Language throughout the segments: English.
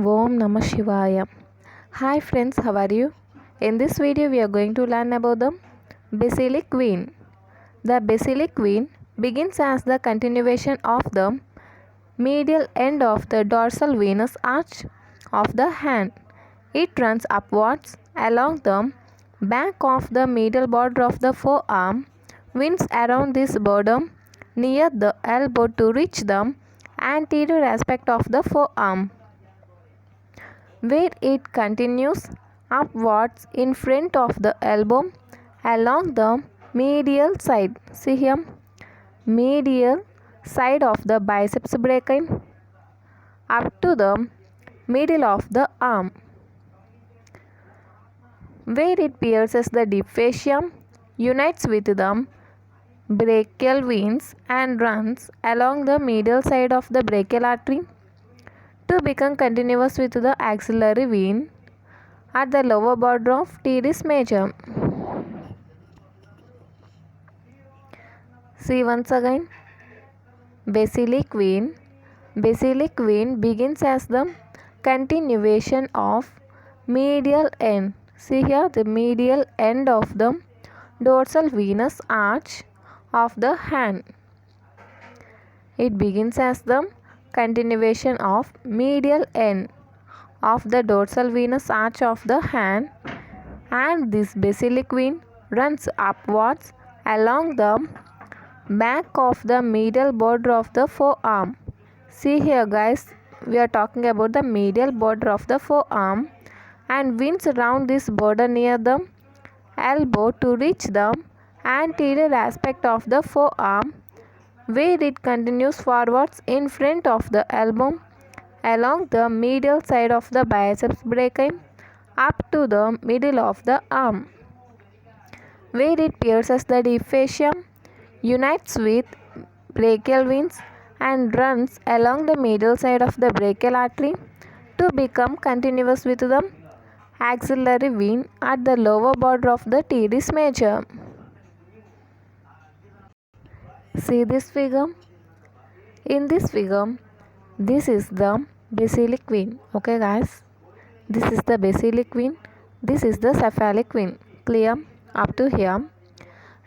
Om Namah Shivaya. Hi friends, how are you? In this video we are going to learn about the basilic vein. The basilic vein begins as the continuation of the medial end of the dorsal venous arch of the hand. It runs upwards along the back of the medial border of the forearm, winds around this border near the elbow to reach the anterior aspect of the forearm, where it continues upwards in front of the elbow along the medial side. See here, medial side of the biceps brachii up to the middle of the arm, where it pierces the deep fascia, unites with the brachial veins and runs along the medial side of the brachial artery to become continuous with the axillary vein at the lower border of teres major. See once again, basilic vein. Basilic vein begins as the continuation of medial end. See here, the medial end of the dorsal venous arch of the hand. It begins as the continuation of medial end of the dorsal venous arch of the hand, and this basilic vein runs upwards along the back of the medial border of the forearm. See here guys, we are talking about the medial border of the forearm, and winds around this border near the elbow to reach the anterior aspect of the forearm, where it continues forwards in front of the elbow along the medial side of the biceps brachii up to the middle of the arm, where it pierces the deep fascia, unites with brachial veins and runs along the medial side of the brachial artery to become continuous with the axillary vein at the lower border of the teres major. See this figure. In this figure, this is the basilic vein. Okay guys, this is the basilic vein, this is the cephalic vein. Clear up to here?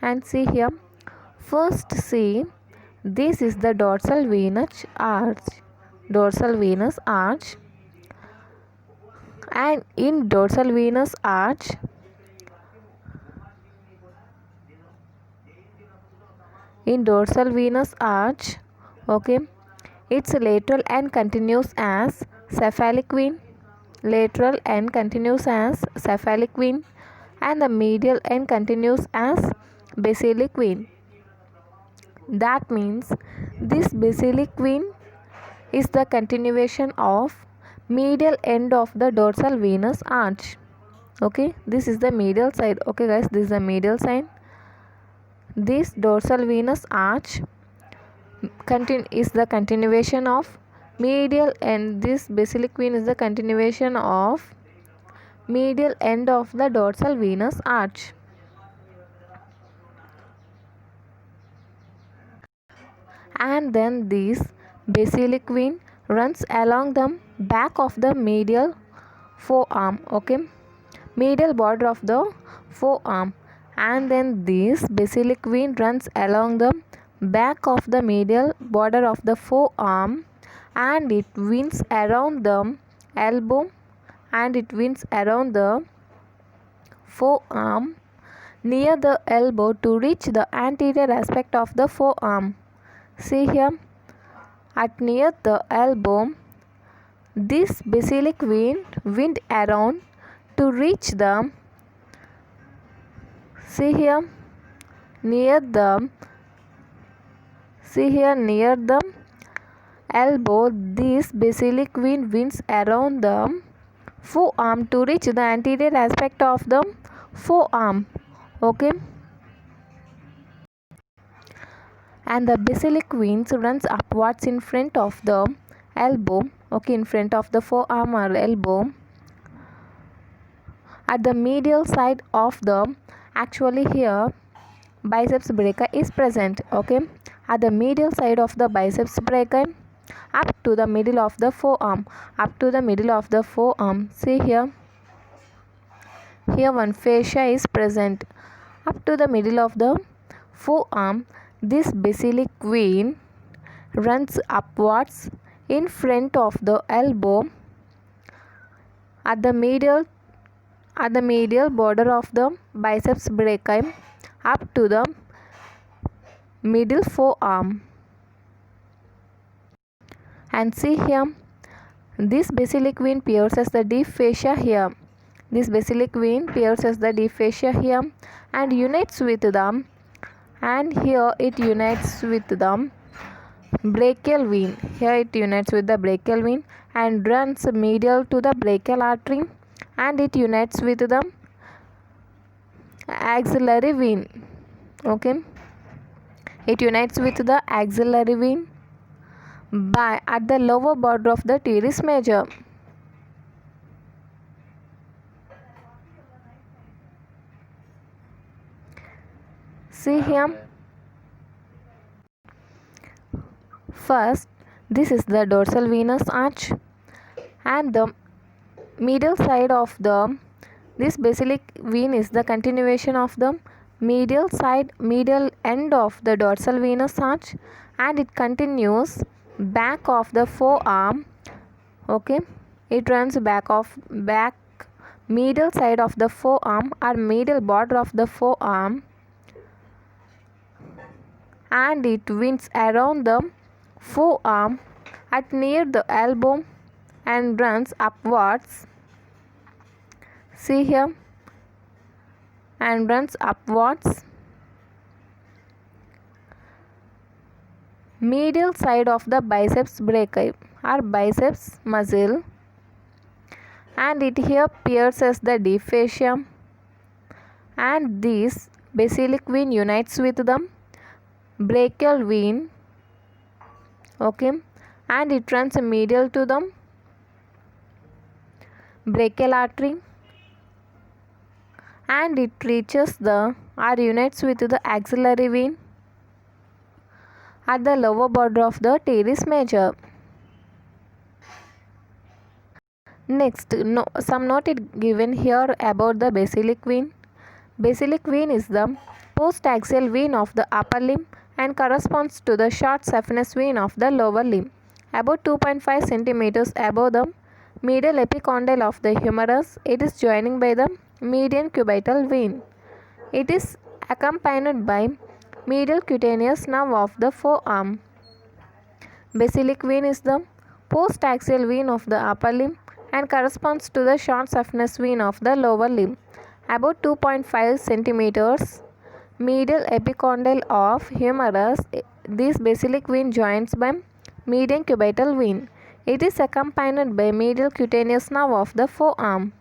And see here, first see, this is the dorsal venous arch. Dorsal venous arch, and in dorsal venous arch, okay, it's lateral and continues as cephalic vein, lateral and continues as cephalic vein, and the medial and continues as basilic vein. That means this basilic vein is the continuation of medial end of the dorsal venous arch. Okay, this is the medial side. Okay guys, this is the medial side. This dorsal venous arch is the continuation of medial end. This basilic vein is the continuation of medial end of the dorsal venous arch. And then this basilic vein runs along the back of the medial forearm, okay, medial border of the forearm, and then this basilic vein runs along the back of the medial border of the forearm, and it winds around the elbow, and it winds around the forearm near the elbow to reach the anterior aspect of the forearm. See here, at near the elbow, this basilic vein wind around to reach the, see here, near the elbow, this basilic vein winds around the forearm to reach the anterior aspect of the forearm, okay, and the basilic veins runs upwards in front of the elbow, okay, in front of the forearm or elbow at the medial side of the, actually here biceps brachii is present, okay, at the medial side of the biceps brachii up to the middle of the forearm, up to the middle of the forearm. See here, here one fascia is present up to the middle of the forearm. This basilic vein runs upwards in front of the elbow at the medial border of the biceps brachii up to the middle forearm. And see here, this basilic vein pierces the deep fascia here. This basilic vein pierces the deep fascia here and unites with the, and here it unites with the brachial vein. Here it unites with the brachial vein and runs medial to the brachial artery, and it unites with the axillary vein. Okay, it unites with the axillary vein by at the lower border of the teres major. See here, first this is the dorsal venous arch, and the medial side of the this basilic vein is the continuation of the medial end of the dorsal venous arch, and it continues back of the forearm. Okay, it runs back medial side of the forearm or medial border of the forearm, and it winds around the forearm at near the elbow and runs upwards. See here, and runs upwards medial side of the biceps brachii or biceps muscle, and it here pierces the deep fascia, and this basilic vein unites with the brachial vein. Okay, and it runs medial to the brachial artery, and it reaches the or unites with the axillary vein at the lower border of the teres major. Next, some note is given here about the basilic vein. Basilic vein is the post-axial vein of the upper limb and corresponds to the short saphenous vein of the lower limb. About 2.5 centimeters above the medial epicondyle of the humerus, it is joining by the median cubital vein. It is accompanied by medial cutaneous nerve of the forearm. Basilic vein is the post-axial vein of the upper limb and corresponds to the short saphenous vein of the lower limb. About 2.5 centimeters medial epicondyle of humerus, this basilic vein joins by median cubital vein. It is accompanied by medial cutaneous nerve of the forearm.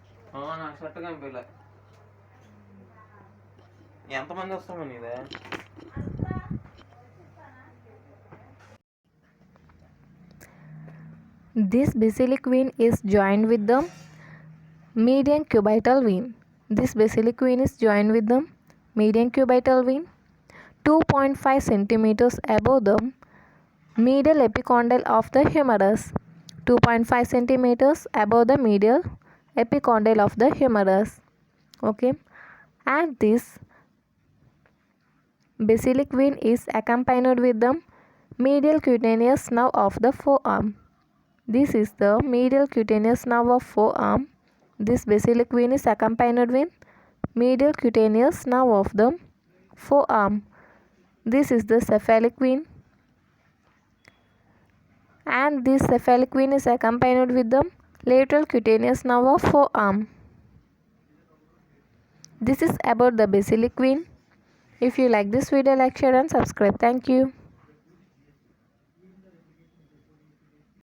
This basilic vein is joined with the median cubital vein. This basilic vein is joined with the median cubital vein 2.5 centimeters above the medial epicondyle of the humerus. 2.5 centimeters above the medial epicondyle of the humerus. Okay, and this basilic vein is accompanied with the medial cutaneous nerve of the forearm. This is the medial cutaneous nerve of forearm. This basilic vein is accompanied with medial cutaneous nerve of the forearm. This is the cephalic vein, and this cephalic vein is accompanied with the lateral cutaneous nerve of forearm. This is about the basilic vein. If you like this video, like, share and subscribe. Thank you.